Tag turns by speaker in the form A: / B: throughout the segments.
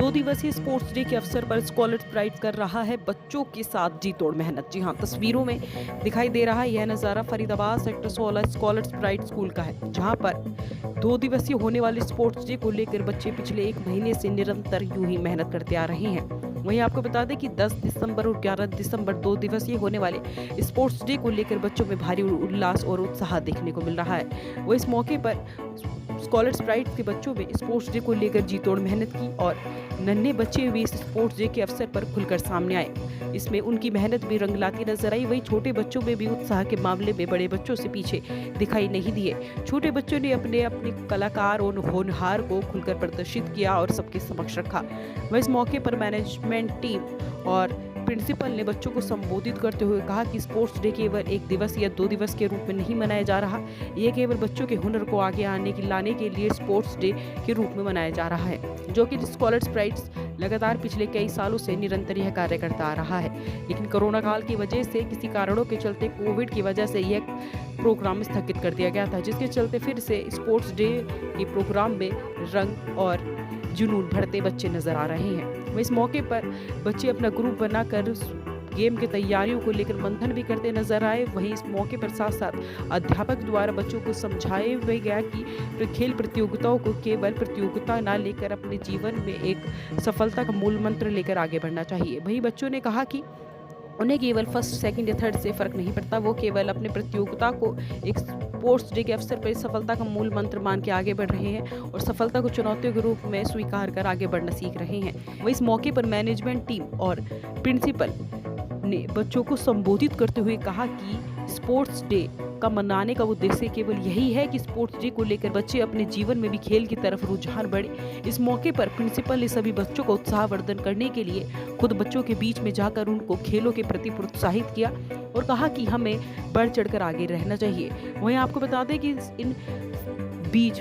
A: 2 दिवसीय sports day के अवसर पर स्कॉलर्स प्राइड कर रहा है बच्चों के साथ जी तोड़ मेहनत। जी हाँ, तस्वीरों में दिखाई दे रहा है यह नज़ारा Faridabad sector 16 scholars pride school का है, जहां पर 2 दिवसीय होने वाले स्पोर्ट्स डे को लेकर बच्चे पिछले 1 महीने से निरंतर यूं ही मेहनत करते आ रहे हैं। वहीं आपको बता दें कि 10 दिसंबर और 11 दिसंबर 2 दिवसीय होने वाले स्पोर्ट्स डे को लेकर बच्चों में भारी उल्लास और उत्साह देखने को मिल रहा है। वो इस मौके पर स्कॉलर्स प्राइड के बच्चों में स्पोर्ट्स डे को लेकर जी तोड़ मेहनत की और नन्हे बच्चे भी इस स्पोर्ट्स डे के अवसर पर खुलकर सामने आए। इसमें उनकी मेहनत भी रंग लाती नजर आई। वहीं छोटे बच्चों में भी उत्साह के मामले में बड़े बच्चों से पीछे दिखाई नहीं दिए। छोटे बच्चों ने अपने अपने कलाकार और होनहार को खुलकर प्रदर्शित किया और सबके समक्ष रखा। वह इस मौके पर मैनेजमेंट टीम और प्रिंसिपल ने बच्चों को संबोधित करते हुए कहा कि स्पोर्ट्स डे केवल 1 दिवस या 2 दिवस के रूप में नहीं मनाया जा रहा। ये केवल बच्चों के हुनर को आगे लाने के लिए स्पोर्ट्स डे के रूप में मनाया जा रहा है, जो कि स्कॉलर्स प्राइड्स लगातार पिछले कई सालों से निरंतर यह कार्य करता आ रहा है। लेकिन कोरोना काल की वजह से किसी कारणों के चलते कोविड की वजह से यह प्रोग्राम स्थगित कर दिया गया था, जिसके चलते फिर से स्पोर्ट्स डे के प्रोग्राम में रंग और जुनून भरते बच्चे नजर आ रहे हैं। इस मौके पर बच्चे अपना ग्रुप बनाकर गेम की तैयारियों को लेकर मंथन भी करते नजर आए। वहीं इस मौके पर साथ साथ अध्यापक द्वारा बच्चों को समझाया भी गया कि खेल प्रतियोगिताओं को केवल प्रतियोगिता ना लेकर अपने जीवन में एक सफलता का मूल मंत्र लेकर आगे बढ़ना चाहिए। वहीं बच्चों ने कहा कि उन्हें केवल फर्स्ट, सेकंड या थर्ड से फर्क नहीं पड़ता, वो केवल अपने प्रतियोगिता को एक स्पोर्ट्स डे के अवसर पर सफलता का मूल मंत्र मान के आगे बढ़ रहे हैं और सफलता को चुनौतियों के रूप में स्वीकार कर आगे बढ़ना सीख रहे हैं। वहीं इस मौके पर मैनेजमेंट टीम और प्रिंसिपल ने बच्चों को संबोधित करते हुए कहा कि स्पोर्ट्स डे का मनाने का उद्देश्य केवल यही है कि स्पोर्ट्स डे को लेकर बच्चे अपने जीवन में भी खेल की तरफ रुझान बढ़े। इस मौके पर प्रिंसिपल ने सभी बच्चों को उत्साहवर्धन करने के लिए खुद बच्चों के बीच में जाकर उनको खेलों के प्रति प्रोत्साहित किया और कहा कि हमें बढ़ चढ़कर आगे रहना चाहिए। वहीं आपको बता दें कि इन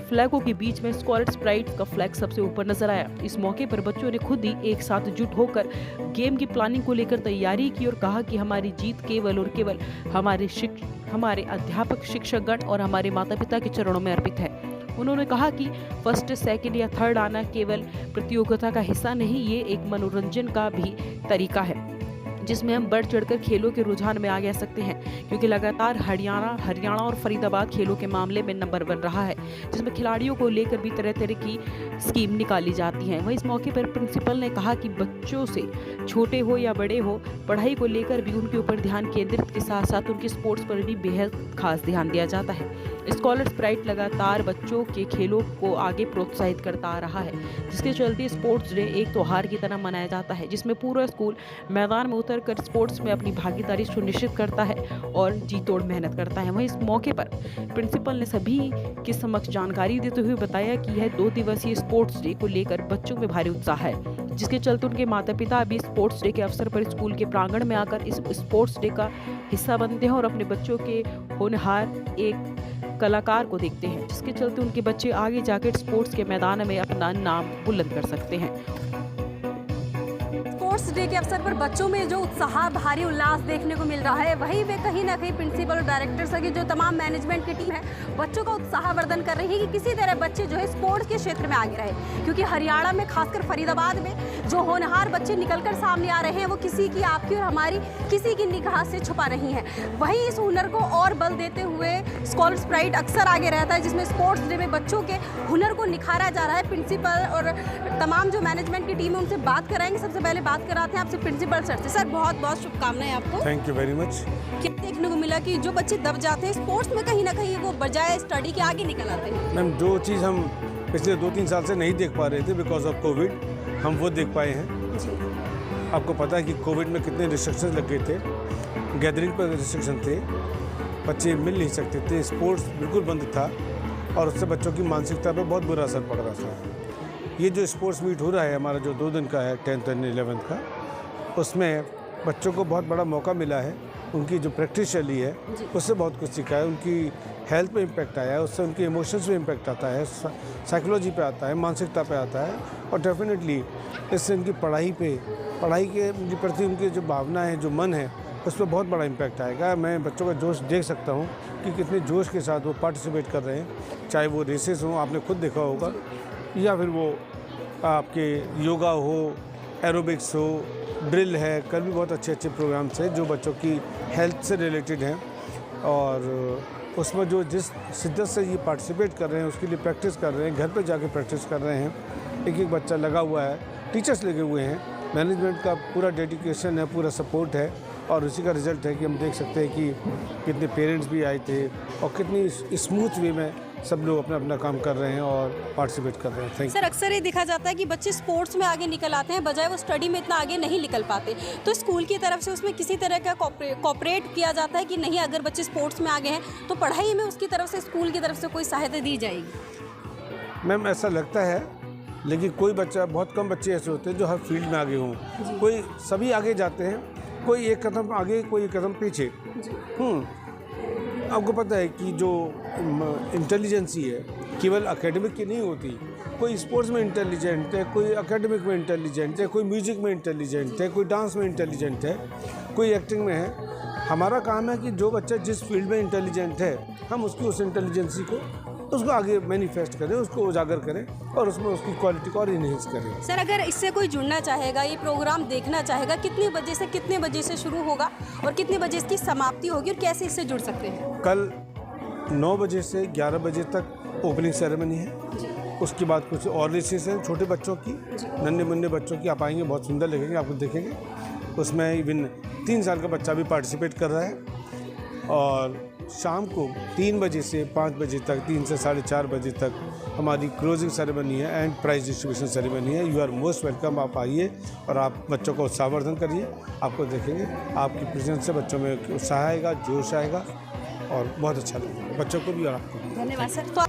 A: फ्लैगों के बीच में स्कॉलर्स प्राइड का फ्लैग सबसे ऊपर नजर आया। इस मौके पर बच्चों ने खुद ही एक साथ जुट होकर गेम की प्लानिंग को लेकर तैयारी की और कहा कि हमारी जीत केवल और केवल हमारे अध्यापक, शिक्षकगण और हमारे माता पिता के चरणों में अर्पित है। उन्होंने कहा कि फर्स्ट, सेकंड या थर्ड आना केवल प्रतियोगिता का हिस्सा नहीं, ये एक मनोरंजन का भी तरीका है जिसमें हम बढ़ चढ़कर खेलों के रुझान में आगे आ सकते हैं, क्योंकि लगातार हरियाणा और फरीदाबाद खेलों के मामले में नंबर 1 रहा है, जिसमें खिलाड़ियों को लेकर भी तरह तरह की स्कीम निकाली जाती हैं। वहीं इस मौके पर प्रिंसिपल ने कहा कि बच्चों से, छोटे हो या बड़े हो, पढ़ाई को लेकर भी उनके ऊपर ध्यान केंद्रित के साथ साथ उनके स्पोर्ट्स पर भी बेहद खास ध्यान दिया जाता है। स्कॉलर्स प्राइड लगातार बच्चों के खेलों को आगे प्रोत्साहित करता आ रहा है, जिसके चलते स्पोर्ट्स डे एक त्योहार की तरह मनाया जाता है, जिसमें पूरा स्कूल मैदान में उतरकर स्पोर्ट्स में अपनी भागीदारी सुनिश्चित करता है और जी तोड़ मेहनत करता है। वहीं इस मौके पर प्रिंसिपल ने सभी के समक्ष जानकारी देते हुए बताया कि यह 2 दिवसीय स्पोर्ट्स डे को लेकर बच्चों में भारी उत्साह है, जिसके चलते उनके माता पिता अभी स्पोर्ट्स डे के अवसर पर स्कूल के प्रांगण में आकर इस स्पोर्ट्स डे का हिस्सा बनते हैं और अपने बच्चों के होनहार एक कलाकार को देखते हैं, जिसके चलते उनके बच्चे आगे जाकर स्पोर्ट्स के मैदान में अपना नाम बुलंद कर सकते हैं।
B: स्पोर्ट्स डे के अवसर पर बच्चों में जो उत्साह, भारी उल्लास देखने को मिल रहा है, वहीं वे कहीं ना कहीं प्रिंसिपल और डायरेक्टर सहित जो तमाम मैनेजमेंट की टीम है बच्चों का उत्साहवर्धन कर रही है कि किसी तरह बच्चे जो है स्पोर्ट्स के क्षेत्र में आगे रहे, क्योंकि हरियाणा में, खासकर फरीदाबाद में जो होनहार बच्चे निकलकर सामने आ रहे हैं वो किसी की, आपकी और हमारी किसी की निगाह से छुपा नहीं है। वहीं इस हुनर को और बल देते हुए स्कॉलर्स प्राइड अक्सर आगे रहता है, जिसमें स्पोर्ट्स डे में बच्चों के हुनर को निखारा जा रहा है। प्रिंसिपल और तमाम जो मैनेजमेंट की टीम है उनसे बात कराएंगे। सबसे पहले बात कराते हैं आपसे प्रिंसिपल सर से। सर, बहुत बहुत शुभकामनाएं आपको।
C: Thank you very much.
B: क्या देखने को मिला कि जो बच्चे दब जाते हैं स्पोर्ट्स में, कहीं ना कहीं वो बजाय स्टडी के आगे निकल आते हैं?
C: मैम, जो चीज़ हम पिछले 2-3 साल से नहीं देख पा रहे थे बिकॉज ऑफ कोविड, हम वो देख पाए हैं
B: जी।
C: आपको पता है कि कोविड में कितने रिस्ट्रिक्शंस लग गए थे, गैदरिंग पर रिस्ट्रिक्शन थे, बच्चे मिल नहीं सकते थे, स्पोर्ट्स बिल्कुल बंद था और उससे बच्चों की मानसिकता पर बहुत बुरा असर पड़ रहा था। ये जो स्पोर्ट्स मीट हो रहा है हमारा, जो 2 दिन का है, 10th और 11th का, उसमें बच्चों को बहुत बड़ा मौका मिला है। उनकी जो प्रैक्टिस चली है उससे बहुत कुछ सीखा है, उनकी हेल्थ पे इम्पैक्ट आया है, उससे उनके इमोशंस पे इम्पैक्ट आता है, साइकोलॉजी पे आता है, मानसिकता पे आता है और डेफिनेटली इससे उनकी पढ़ाई के प्रति उनकी जो भावना है, जो मन है, उस पर बहुत बड़ा इम्पैक्ट आएगा। मैं बच्चों का जोश देख सकता हूँ कि कितने जोश के साथ वो पार्टिसिपेट कर रहे हैं, चाहे वो रेसेस हों, आपने खुद देखा होगा, या फिर वो आपके योगा हो, एरोबिक्स हो, ड्रिल है। कल भी बहुत अच्छे अच्छे प्रोग्राम्स हैं जो बच्चों की हेल्थ से रिलेटेड हैं और उसमें जो जिस शिद्दत से ये पार्टिसिपेट कर रहे हैं उसके लिए प्रैक्टिस कर रहे हैं, घर पे जाके प्रैक्टिस कर रहे हैं। एक एक बच्चा लगा हुआ है, टीचर्स लगे हुए हैं, मैनेजमेंट का पूरा डेडिकेशन है, पूरा सपोर्ट है और उसी का रिजल्ट है कि हम देख सकते हैं कि कितने पेरेंट्स भी आए थे और कितनी स्मूथ वे में सब लोग अपना अपना काम कर रहे हैं और पार्टिसिपेट कर रहे हैं। Thank you.
B: सर, अक्सर ये देखा जाता है कि बच्चे स्पोर्ट्स में आगे निकल आते हैं, बजाय वो स्टडी में इतना आगे नहीं निकल पाते। तो स्कूल की तरफ से उसमें किसी तरह का कॉपरेट किया जाता है कि नहीं, अगर बच्चे स्पोर्ट्स में आगे हैं तो पढ़ाई में उसकी तरफ से, स्कूल की तरफ से कोई सहायता दी जाएगी?
C: मैम ऐसा लगता है, लेकिन कोई बच्चा, बहुत कम बच्चे ऐसे होते हैं जो हर फील्ड में आगे हों। कोई सभी आगे जाते हैं, कोई एक कदम आगे, कोई एक कदम पीछे। आपको पता है कि जो इंटेलिजेंसी है केवल एकेडमिक की नहीं होती। कोई स्पोर्ट्स में इंटेलिजेंट है, कोई एकेडमिक में इंटेलिजेंट है, कोई म्यूजिक में इंटेलिजेंट है, कोई डांस में इंटेलिजेंट है, कोई एक्टिंग में है। हमारा काम है कि जो बच्चा जिस फील्ड में इंटेलिजेंट है हम उसकी उस इंटेलिजेंसी को उसको आगे मैनिफेस्ट करें, उसको उजागर करें और उसमें उसकी क्वालिटी को और इन्हेंस करें।
B: सर, अगर इससे कोई जुड़ना चाहेगा, ये प्रोग्राम देखना चाहेगा, कितने बजे से कितने बजे से शुरू होगा और कितने बजे इसकी समाप्ति होगी और कैसे इससे जुड़ सकते हैं?
C: कल 9 बजे से 11 बजे तक ओपनिंग सेरेमनी है। उसके बाद कुछ और रेसेस हैं छोटे बच्चों की, नन्हे मुन्ने बच्चों की। आप आएंगे, बहुत सुंदर लगेंगे, आपको देखेंगे। उसमें इवन 3 साल का बच्चा भी पार्टिसिपेट कर रहा है। और शाम को 3 बजे से 5 बजे तक, 3 से 4:30 बजे तक हमारी क्लोजिंग सेरेमनी है एंड प्राइज डिस्ट्रीब्यूशन सेरेमनी है। You are most welcome. आप आइए और आप बच्चों का उत्साहवर्धन करिए। आपको देखेंगे, आपकी प्रेजेंस से बच्चों में उत्साह आएगा, जोश आएगा और बहुत अच्छा लगेगा बच्चों को भी और आपको भी।
B: धन्यवाद सर। तो